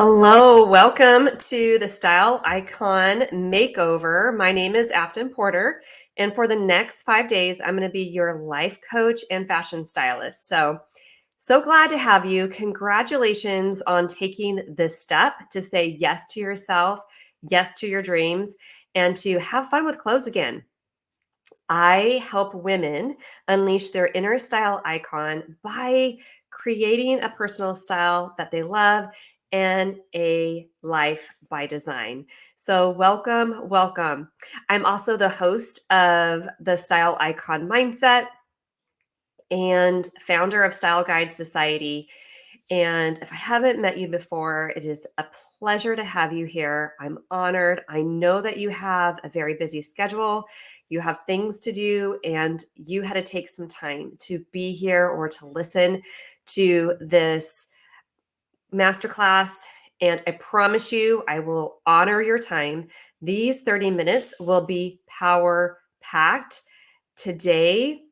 Hello, welcome to the Style Icon Makeover. My name is Afton Porter, and for the next 5 days, I'm going to be your life coach and fashion stylist. So glad to have you. Congratulations on taking this step to say yes to yourself, yes to your dreams, and to have fun with clothes again. I help women unleash their inner style icon by creating a personal style that they love and a life by design. So, welcome. I'm also the host of the Style Icon Mindset and founder of Style Guide Society. And if I haven't met you before, it is a pleasure to have you here. I'm honored. I know that you have a very busy schedule. You have things to do, and you had to take some time to be here or to listen to this masterclass. And I promise you, I will honor your time. These 30 minutes will be power packed. Today,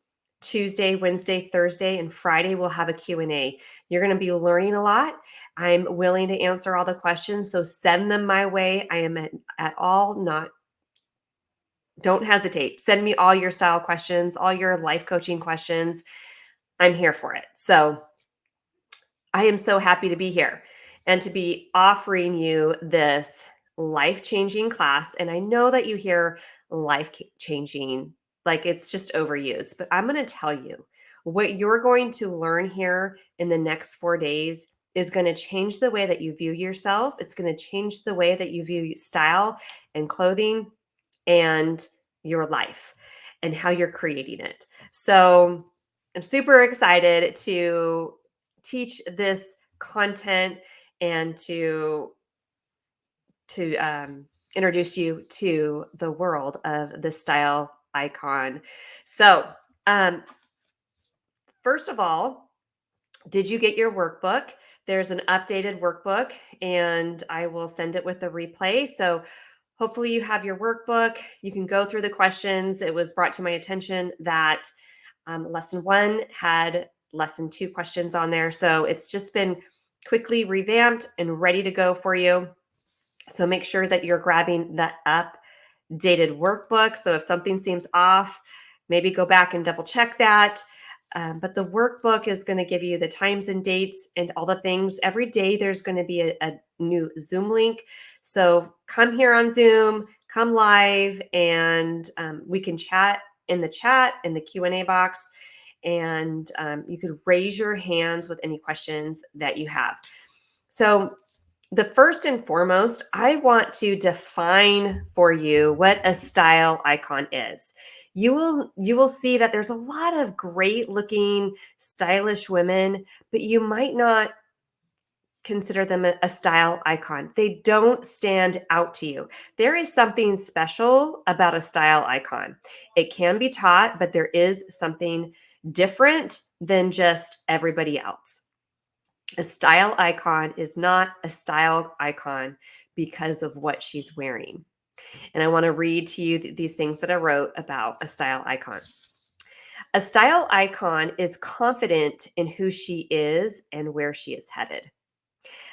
Tuesday, Wednesday, Thursday, and Friday, we'll have a Q&A. You're going to be learning a lot. I'm willing to answer all the questions, so send them my way. I am at all not, don't hesitate. Send me all your style questions, all your life coaching questions. I'm here for it. So I am so happy to be here and to be offering you this life-changing class. And I know that you hear life-changing, like it's just overused, but I'm going to tell you what you're going to learn here in the next 4 days is going to change the way that you view yourself. It's going to change the way that you view style and clothing and your life and how you're creating it. So I'm super excited to teach this content and to introduce you to the world of the style icon. So, first of all, did you get your workbook? There's an updated workbook, and I will send it with the replay. So, hopefully, you have your workbook. You can go through the questions. It was brought to my attention that lesson 1 had lesson 2 questions on there. So it's just been quickly revamped and ready to go for you. So make sure that you're grabbing that updated workbook. So if something seems off, maybe go back and double check that. But the workbook is going to give you the times and dates and all the things. Every day there's going to be a new Zoom link. So come here on Zoom, come live, and we can chat in the Q&A box, and you could raise your hands with any questions that you have. So the first and foremost, I want to define for you what a style icon is. You will see that there's a lot of great looking, stylish women, but you might not consider them a style icon. They don't stand out to you. There is something special about a style icon. It can be taught, but there is something different than just everybody else. A style icon is not a style icon because of what she's wearing. And I want to read to you these things that I wrote about a style icon. A style icon is confident in who she is and where she is headed.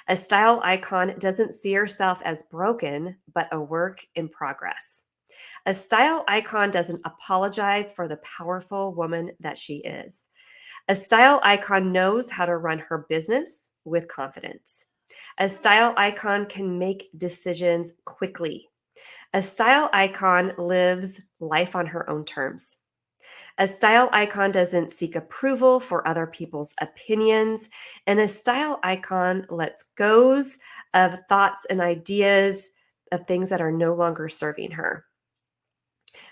A style icon doesn't see herself as broken, but a work in progress. A style icon doesn't apologize for the powerful woman that she is. A style icon knows how to run her business with confidence. A style icon can make decisions quickly. A style icon lives life on her own terms. A style icon doesn't seek approval for other people's opinions, and a style icon lets go of thoughts and ideas of things that are no longer serving her.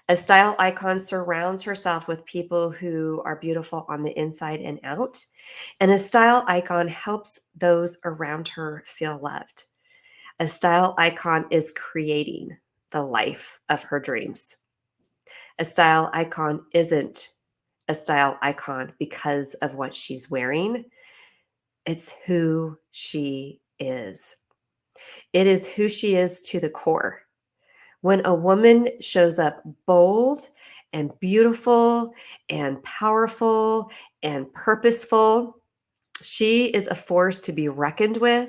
A style icon surrounds herself with people who are beautiful on the inside and out, and a style icon helps those around her feel loved. A style icon is creating the life of her dreams. A style icon isn't a style icon because of what she's wearing. It's who she is. It is who she is to the core. When a woman shows up bold and beautiful and powerful and purposeful, She is a force to be reckoned with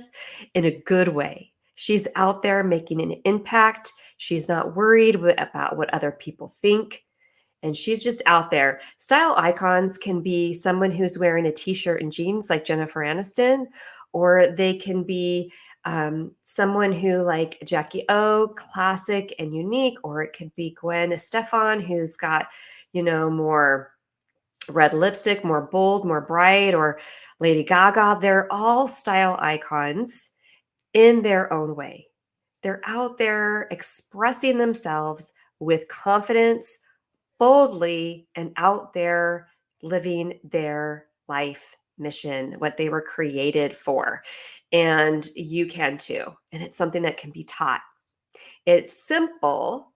in a good way. She's out there making an impact. She's not worried about what other people think. And she's just out there. Style icons can be someone who's wearing a t-shirt and jeans like Jennifer Aniston, or they can be someone who like Jackie O, classic and unique, or it could be Gwen Stefan, who's got, more red lipstick, more bold, more bright, or Lady Gaga. They're all style icons in their own way. They're out there expressing themselves with confidence, boldly, and out there living their life mission, what they were created for. And you can too. And it's something that can be taught. It's simple,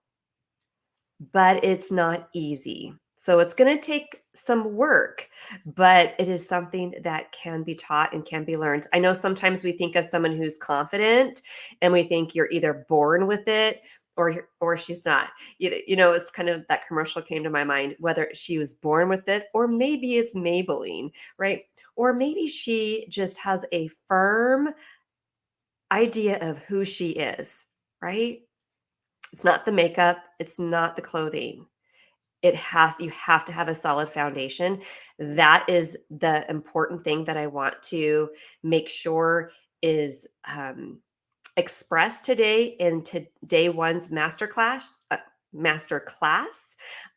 but it's not easy. So it's going to take some work, but it is something that can be taught and can be learned. I know sometimes we think of someone who's confident and we think you're either born with it or she's not. It's kind of that commercial came to my mind, whether she was born with it or maybe it's Maybelline, right? Or maybe she just has a firm idea of who she is, right? It's not the makeup, it's not the clothing. You have to have a solid foundation. That is the important thing that I want to make sure is expressed today in day one's masterclass,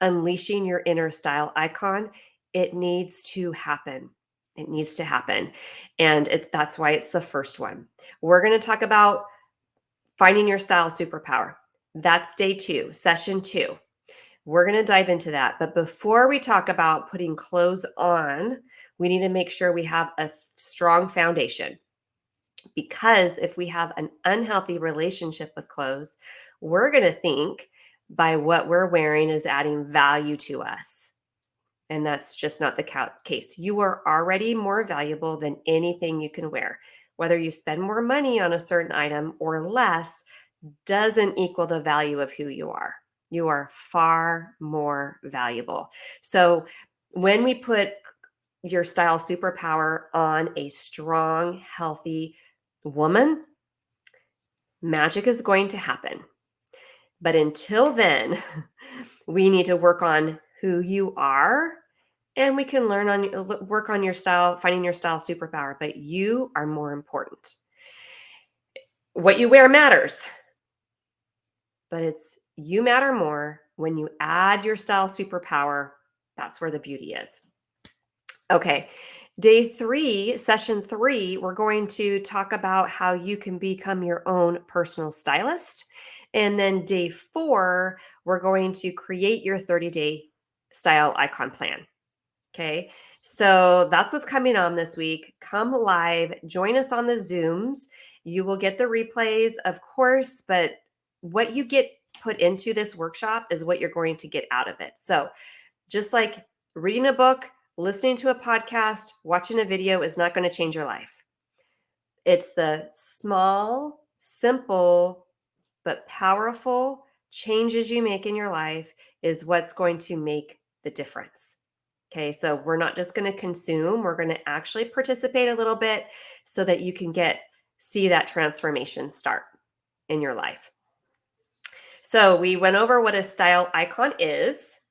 unleashing your inner style icon. It needs to happen. It needs to happen. And that's why it's the first one. We're going to talk about finding your style superpower. That's day 2, session 2. We're going to dive into that. But before we talk about putting clothes on, we need to make sure we have a strong foundation. Because if we have an unhealthy relationship with clothes, we're going to think by what we're wearing is adding value to us. And that's just not the case. You are already more valuable than anything you can wear. Whether you spend more money on a certain item or less doesn't equal the value of who you are. You are far more valuable. So when we put your style superpower on a strong, healthy woman, magic is going to happen. But until then, we need to work on who you are, and we can work on your style, finding your style superpower, but you are more important. What you wear matters, but you matter more when you add your style superpower. That's where the beauty is. Okay. Day 3, session 3, we're going to talk about how you can become your own personal stylist. And then day 4, we're going to create your 30-day style icon plan. Okay. So that's what's coming on this week. Come live, join us on the Zooms. You will get the replays, of course, but what you get put into this workshop is what you're going to get out of it. So just like reading a book, listening to a podcast, watching a video is not going to change your life. It's the small, simple, but powerful changes you make in your life is what's going to make the difference. Okay, so we're not just going to consume, we're going to actually participate a little bit so that you can see that transformation start in your life. So we went over what a style icon is.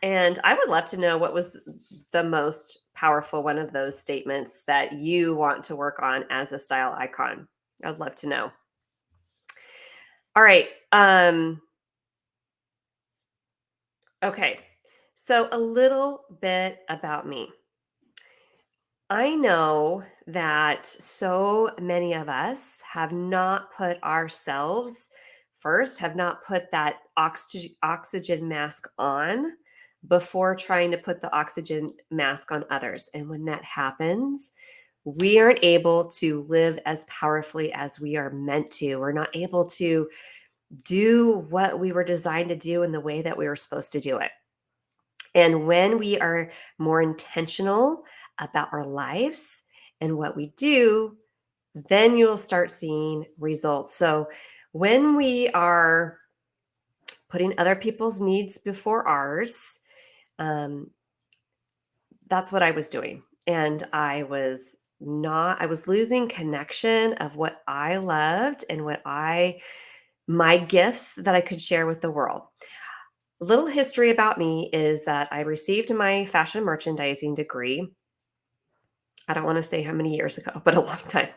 And I would love to know what was the most powerful one of those statements that you want to work on as a style icon. I'd love to know. All right. Okay. So a little bit about me. I know that so many of us have not put ourselves first, have not put that oxygen mask on before trying to put the oxygen mask on others. And when that happens, we aren't able to live as powerfully as we are meant to. We're not able to do what we were designed to do in the way that we were supposed to do it. And when we are more intentional about our lives and what we do, then you'll start seeing results. So when we are putting other people's needs before ours, that's what I was doing. and I was losing connection of what I loved and my gifts that I could share with the world. A little history about me is that I received my fashion merchandising degree. I don't want to say how many years ago, but a long time.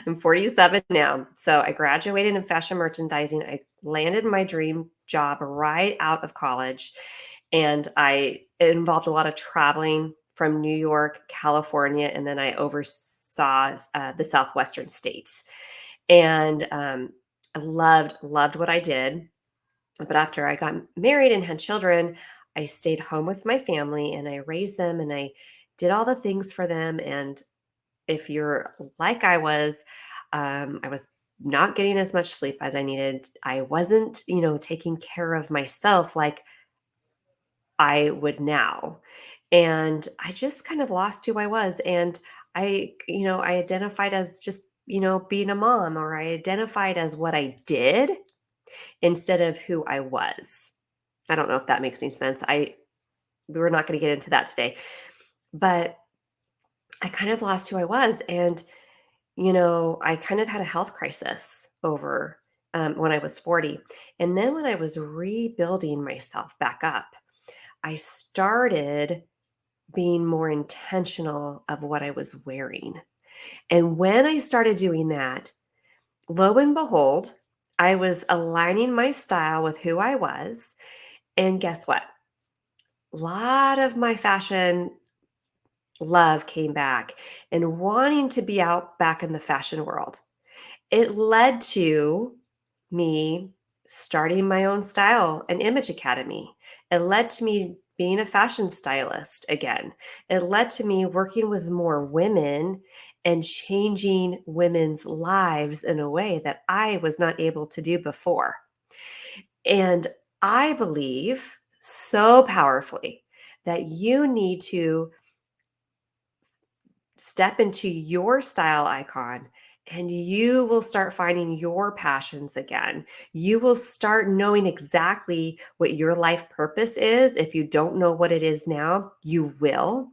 I'm 47 now. So I graduated in fashion merchandising. I landed my dream job right out of college. And it involved a lot of traveling from New York, California, and then I oversaw the southwestern states. And I loved what I did. But after I got married and had children, I stayed home with my family and I raised them and I did all the things for them. And if you're like I was not getting as much sleep as I needed. I wasn't, taking care of myself like I would now. And I just kind of lost who I was. And I identified as just, being a mom, or I identified as what I did instead of who I was. I don't know if that makes any sense. We're not going to get into that today, but I kind of lost who I was. And, I kind of had a health crisis over when I was 40. And then when I was rebuilding myself back up, I started being more intentional of what I was wearing. And when I started doing that, lo and behold, I was aligning my style with who I was. And guess what? A lot of my fashion love came back and wanting to be out back in the fashion world. It led to me starting my own style and image academy. It led to me being a fashion stylist again. It led to me working with more women and changing women's lives in a way that I was not able to do before. And I believe so powerfully that you need to step into your style icon and you will start finding your passions again. You will start knowing exactly what your life purpose is. If you don't know what it is now, you will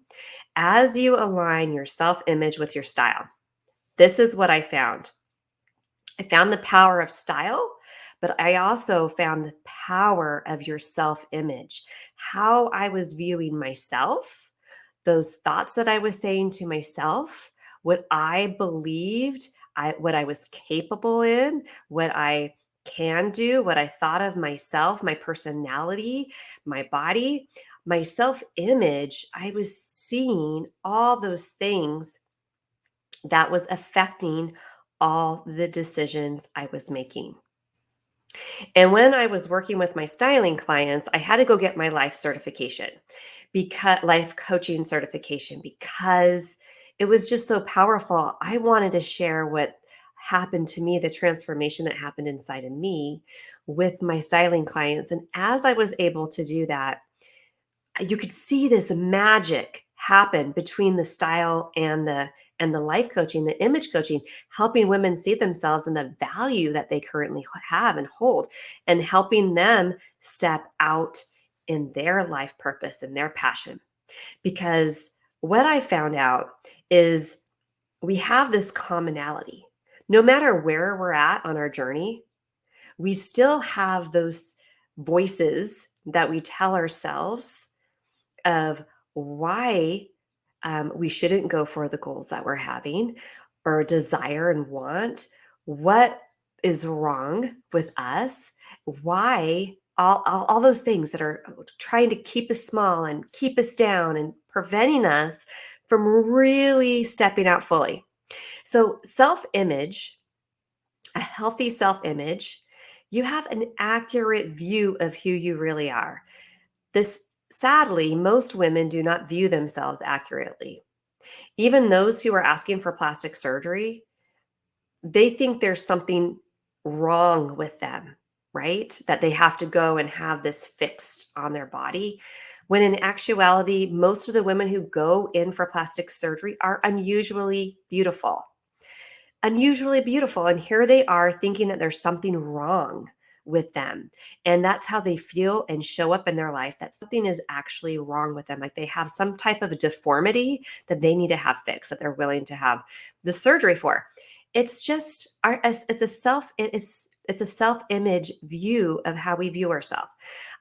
as you align your self image with your style. This is what I found. I found the power of style, but I also found the power of your self image, how I was viewing myself, those thoughts that I was saying to myself, what I believed, what I was capable in, what I can do, what I thought of myself, my personality, my body, my self image. I was seeing all those things that was affecting all the decisions I was making. And when I was working with my styling clients, I had to go get my life coaching certification, because it was just so powerful. I wanted to share what happened to me, the transformation that happened inside of me with my styling clients. And as I was able to do that, you could see this magic happen between the style and the life coaching, the image coaching, helping women see themselves and the value that they currently have and hold, and helping them step out in their life purpose and their passion. Because what I found out is we have this commonality. No matter where we're at on our journey, we still have those voices that we tell ourselves of why we shouldn't go for the goals that we're having or desire and want. What is wrong with us? Why? All those things that are trying to keep us small and keep us down and preventing us from really stepping out fully. So, self image, a healthy self image, you have an accurate view of who you really are. This Sadly, most women do not view themselves accurately. Even those who are asking for plastic surgery, they think there's something wrong with them, right? That they have to go and have this fixed on their body. When in actuality, most of the women who go in for plastic surgery are unusually beautiful. Unusually beautiful. And here they are thinking that there's something wrong with them. And that's how they feel and show up in their life, that something is actually wrong with them. Like they have some type of deformity that they need to have fixed, that they're willing to have the surgery for. It's just it's a self-image view of how we view ourselves.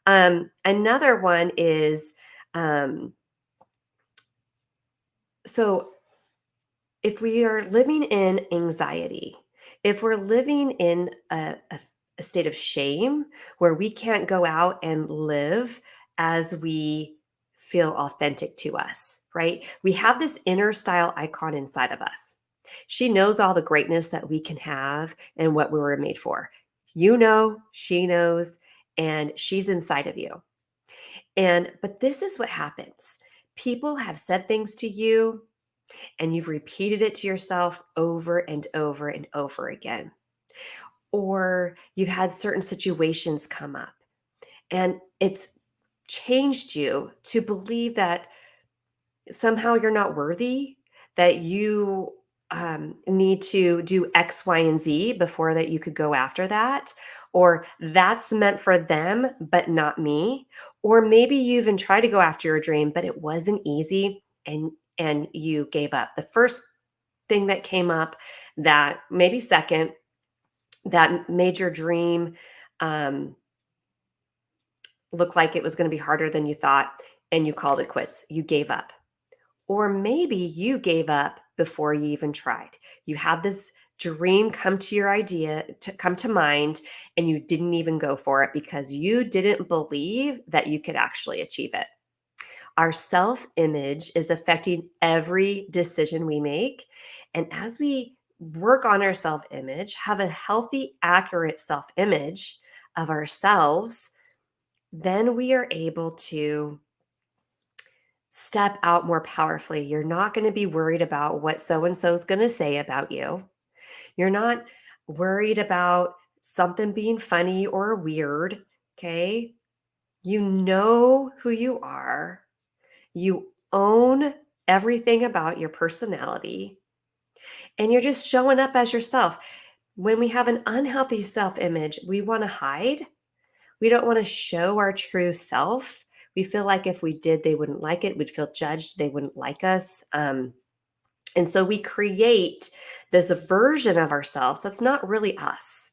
Another one is um, so if we are living in anxiety, if we're living in a state of shame where we can't go out and live as we feel authentic to us, right? We have this inner style icon inside of us. She knows all the greatness that we can have and what we were made for. You know, she knows, and she's inside of you. But this is what happens. People have said things to you and you've repeated it to yourself over and over and over again. Or you've had certain situations come up and it's changed you to believe that somehow you're not worthy, that you need to do X, Y, and Z before that you could go after that, or that's meant for them, but not me. Or maybe you even tried to go after your dream, but it wasn't easy and you gave up. The first thing that came up, that maybe second, that made your dream um, look like it was going to be harder than you thought, and you called it quits. You gave up. Or maybe you gave up before you even tried. You had this dream come to your idea to come to mind, and you didn't even go for it because you didn't believe that you could actually achieve it. Our self image is affecting every decision we make. And as we work on our self image, have a healthy, accurate self image of ourselves, then we are able to step out more powerfully. You're not going to be worried about what so and so is going to say about you. You're not worried about something being funny or weird. Okay. You know who you are. You own everything about your personality, and you're just showing up as yourself. When we have an unhealthy self image, we want to hide. We don't want to show our true self. We feel like if we did, they wouldn't like it. We'd feel judged. They wouldn't like us. And so we create this version of ourselves that's not really us.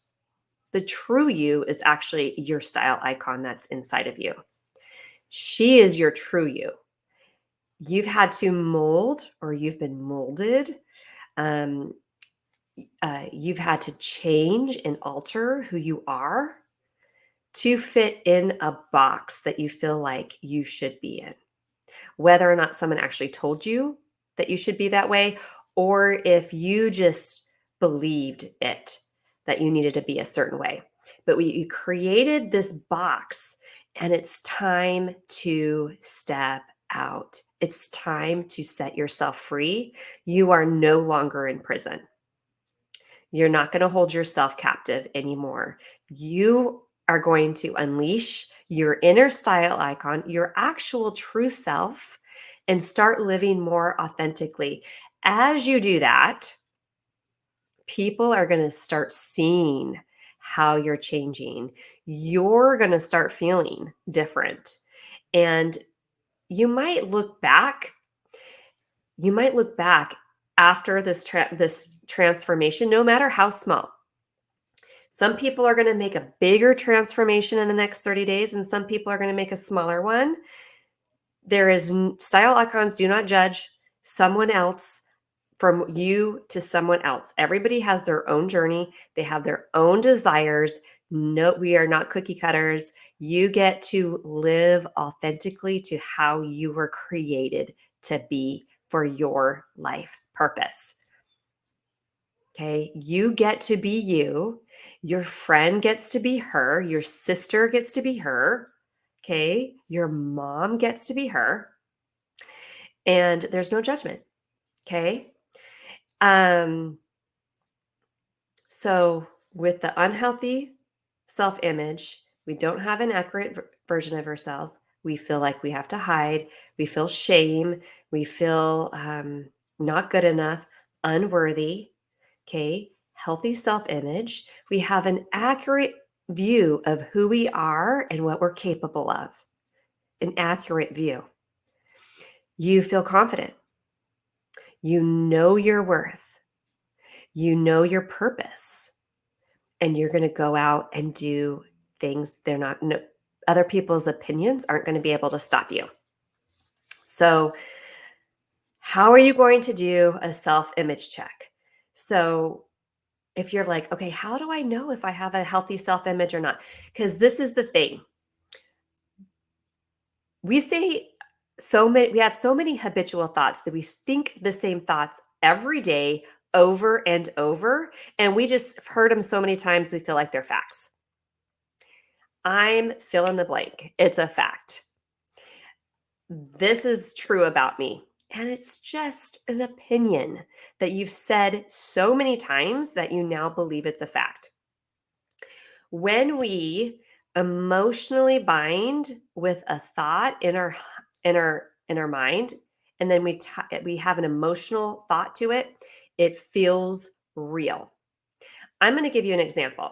The true you is actually your style icon that's inside of you. She is your true you. You've had to mold, or you've been molded. Um, you've had to change and alter who you are to fit in a box that you feel like you should be in. Whether or not someone actually told you that you should be that way, or if you just believed it, that you needed to be a certain way. But you created this box, and it's time to step out. It's time to set yourself free. You are no longer in prison. You're not going to hold yourself captive anymore. You are going to unleash your inner style icon, your actual true self, and start living more authentically. As you do that, people are going to start seeing how you're changing. You're going to start feeling different. And you might look back, you might look back after this transformation, no matter how small. Some people are going to make a bigger transformation in the next 30 days, and some people are going to make a smaller one. Style icons do not judge someone else from you to someone else. Everybody has their own journey. They have their own desires. No, we are not cookie cutters. You get to live authentically to how you were created to be for your life purpose. Okay. You get to be you. Your friend gets to be her. Your sister gets to be her. Okay. Your mom gets to be her. And there's no judgment. Okay. Um, so with the unhealthy self-image, we don't have an accurate version of ourselves. We feel like we have to hide. We feel shame. We feel not good enough, unworthy. Okay. Healthy self image. We have an accurate view of who we are and what we're capable of, an accurate view. You feel confident. You know your worth. You know your purpose. And you're going to go out and do things they're not, no, other people's opinions aren't going to be able to stop you. So, how are you going to do a self image check? So, if you're like, okay, how do I know if I have a healthy self image or not? Because this is the thing. We say we have so many habitual thoughts that we think the same thoughts every day over and over. And we just heard them so many times, we feel like they're facts. I'm fill in the blank. It's a fact. This is true about me. And it's just an opinion that you've said so many times that you now believe it's a fact. When we emotionally bind with a thought in our mind, and then we have an emotional thought to it, it feels real. I'm going to give you an example.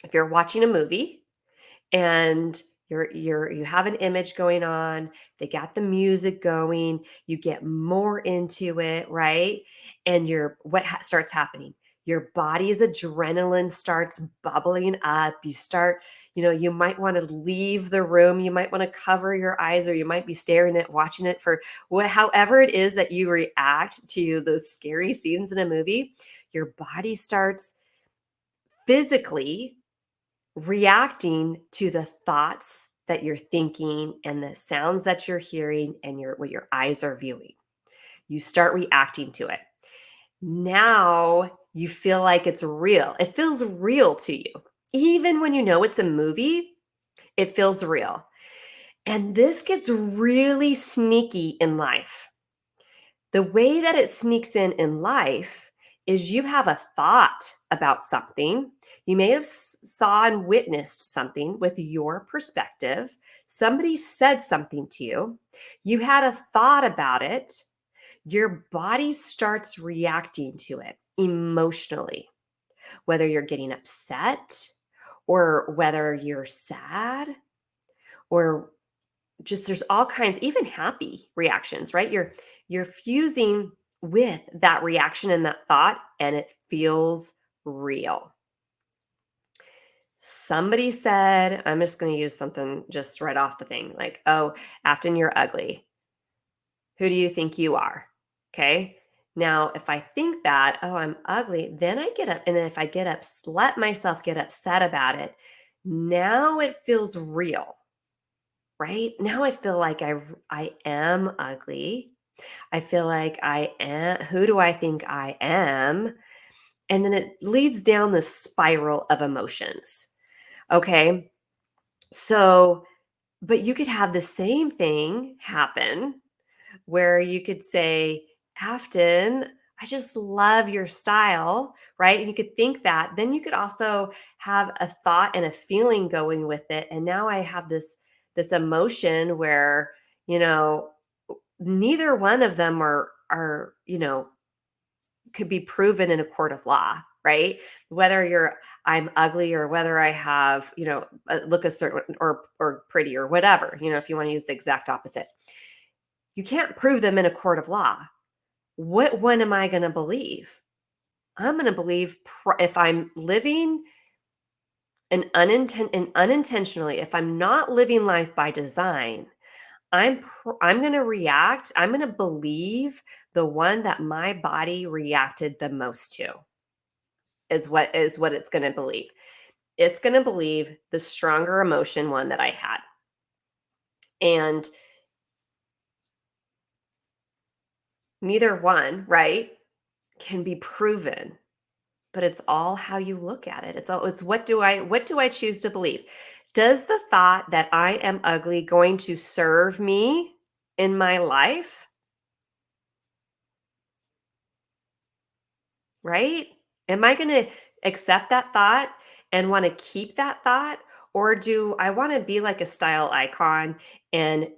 If you're watching a movie and you have an image going on, they got the music going, you get more into it, right? And starts happening, your body's adrenaline starts bubbling up. You might want to leave the room, you might want to cover your eyes, or you might be staring at watching it for however it is that you react to those scary scenes in a movie. Your body starts physically reacting to the thoughts that you're thinking and the sounds that you're hearing and what your eyes are viewing. You start reacting to it. Now you feel like it's real. It feels real to you. Even when you know it's a movie, it feels real. And this gets really sneaky in life. The way that it sneaks in life is you have a thought about something. You may have saw and witnessed something with your perspective. Somebody said something to you. You had a thought about it. Your body starts reacting to it emotionally, whether you're getting upset or whether you're sad, or just there's all kinds, even happy reactions, right? You're fusing with that reaction and that thought, and it feels real. Somebody said, I'm just going to use something just right off the thing, like, oh, Afton, you're ugly. Who do you think you are? Okay. Now, if I think that, oh, I'm ugly, then I get up. And if I let myself get upset about it, now it feels real, right? Now I feel like I am ugly. I feel like I am. Who do I think I am? And then it leads down the spiral of emotions. Okay. So, but you could have the same thing happen where you could say, Afton, I just love your style, right? And you could think that. Then you could also have a thought and a feeling going with it. And now I have this emotion where, you know, neither one of them are could be proven in a court of law, right? Whether I'm ugly or whether I have, look a certain or pretty or whatever, if you want to use the exact opposite. You can't prove them in a court of law. What one am I going to believe? I'm going to believe if I'm living unintentionally, if I'm not living life by design, I'm going to react. I'm going to believe the one that my body reacted the most to is what it's going to believe. It's going to believe the stronger emotion one that I had. And neither one, right, can be proven, but it's all how you look at it. It's what do I choose to believe? Does the thought that I am ugly going to serve me in my life? Right? Am I going to accept that thought and want to keep that thought? Or do I want to be like a style icon and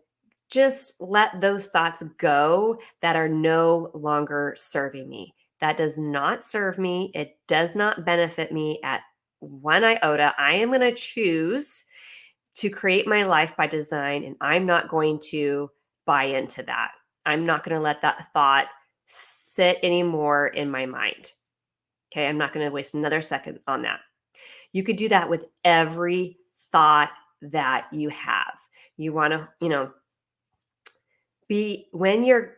just let those thoughts go that are no longer serving me? That does not serve me. It does not benefit me at one iota. I am going to choose to create my life by design, and I'm not going to buy into that. I'm not going to let that thought sit anymore in my mind. Okay, I'm not going to waste another second on that. You could do that with every thought that you have. You want to, be when you're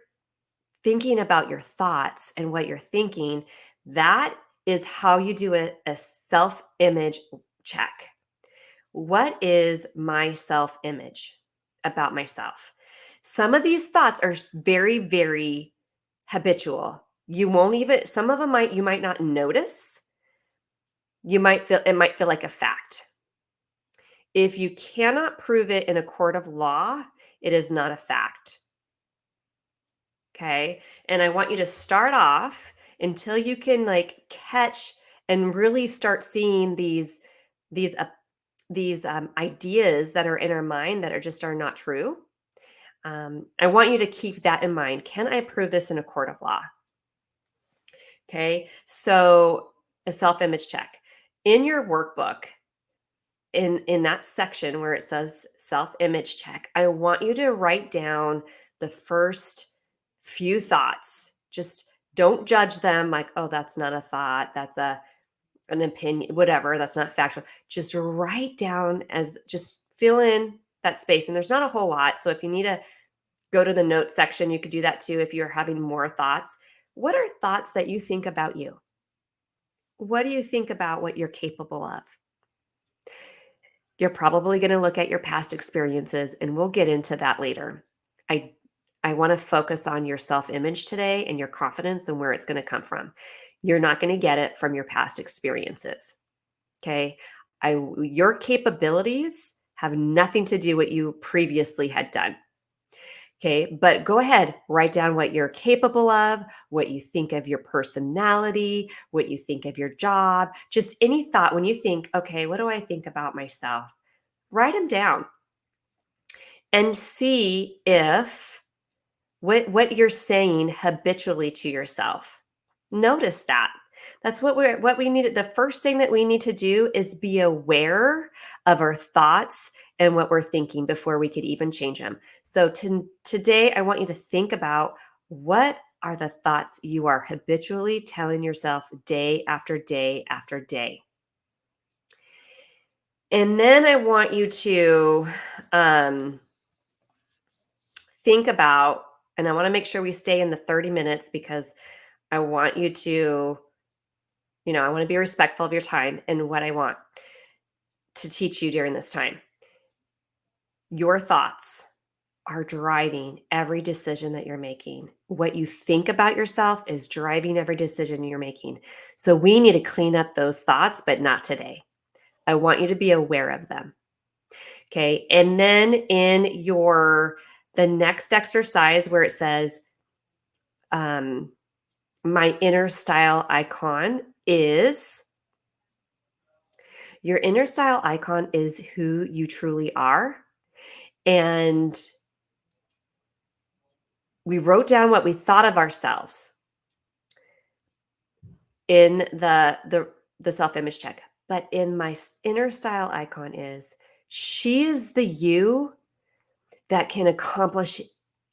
thinking about your thoughts and what you're thinking, that is how you do a self image check. What is my self image about myself? Some of these thoughts are very, very habitual. You won't even, some of them you might not notice. It might feel like a fact. If you cannot prove it in a court of law, it is not a fact. Okay. And I want you to start off until you can like catch and really start seeing these uh, these ideas that are in our mind that are not true. I want you to keep that in mind. Can I prove this in a court of law? Okay. So a self-image check in your workbook, in that section where it says self-image check, I want you to write down the first few thoughts. Just don't judge them like, oh, that's not a thought, that's an opinion, whatever, that's not factual. Just write down, as just fill in that space. And there's not a whole lot. So if you need to go to the notes section, you could do that too if you're having more thoughts. What are thoughts that you think about you? What do you think about what you're capable of? You're probably going to look at your past experiences, and we'll get into that later. I I want to focus on your self-image today and your confidence and where it's going to come from. You're not going to get it from your past experiences. Okay? Your capabilities have nothing to do what you previously had done. Okay, but go ahead, write down what you're capable of, what you think of your personality, what you think of your job, just any thought when you think, okay, what do I think about myself? Write them down and see if what you're saying habitually to yourself. Notice that. That's what we need. The first thing that we need to do is be aware of our thoughts and what we're thinking before we could even change them. So today I want you to think about what are the thoughts you are habitually telling yourself day after day after day. And then I want you to think about, and I want to make sure we stay in the 30 minutes because I want you to, I want to be respectful of your time and what I want to teach you during this time. Your thoughts are driving every decision that you're making. What you think about yourself is driving every decision you're making. So we need to clean up those thoughts, but not today. I want you to be aware of them. Okay. And then in the next exercise where it says, my inner style icon is, your inner style icon is who you truly are. And we wrote down what we thought of ourselves in the self-image check. But in my inner style icon is, she is the you that can accomplish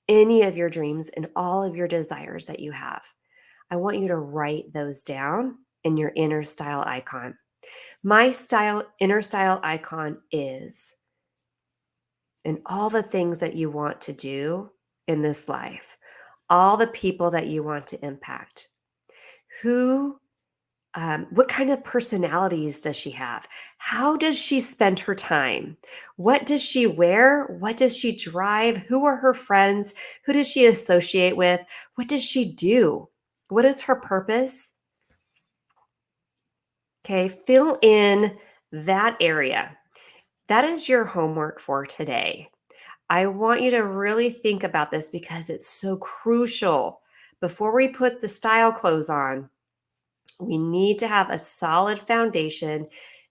any of your dreams and all of your desires that you have. I want you to write those down in your inner style icon. My inner style icon is, and all the things that you want to do in this life, all the people that you want to impact. What kind of personalities does she have? How does she spend her time? What does she wear? What does she drive? Who are her friends? Who does she associate with? What does she do? What is her purpose? Okay, fill in that area. That is your homework for today. I want you to really think about this because it's so crucial. Before we put the style clothes on, we need to have a solid foundation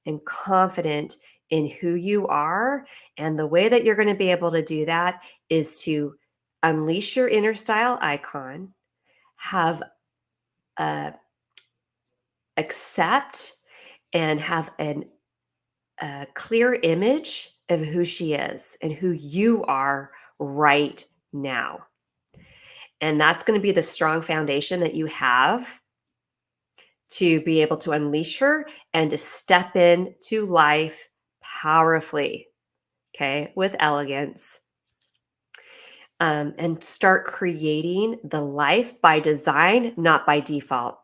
and confident in who you are. And the way that you're going to be able to do that is to unleash your inner style icon, have accept and have a clear image of who she is and who you are right now. And that's going to be the strong foundation that you have to be able to unleash her and to step into life powerfully, okay, with elegance, and start creating the life by design, not by default.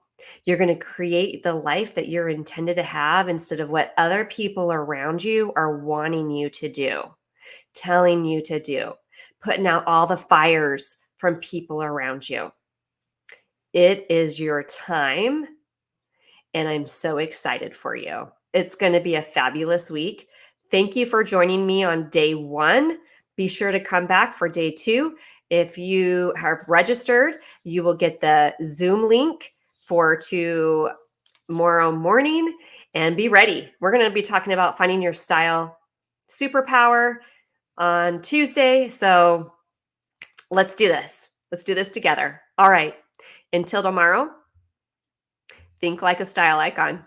You're going to create the life that you're intended to have instead of what other people around you are wanting you to do, telling you to do, putting out all the fires from people around you. It is your time, and I'm so excited for you. It's going to be a fabulous week. Thank you for joining me on day 1. Be sure to come back for day 2. If you have registered, you will get the Zoom link for tomorrow morning, and be ready. We're going to be talking about finding your style superpower on Tuesday. So let's do this. Let's do this together. All right. Until tomorrow, think like a style icon.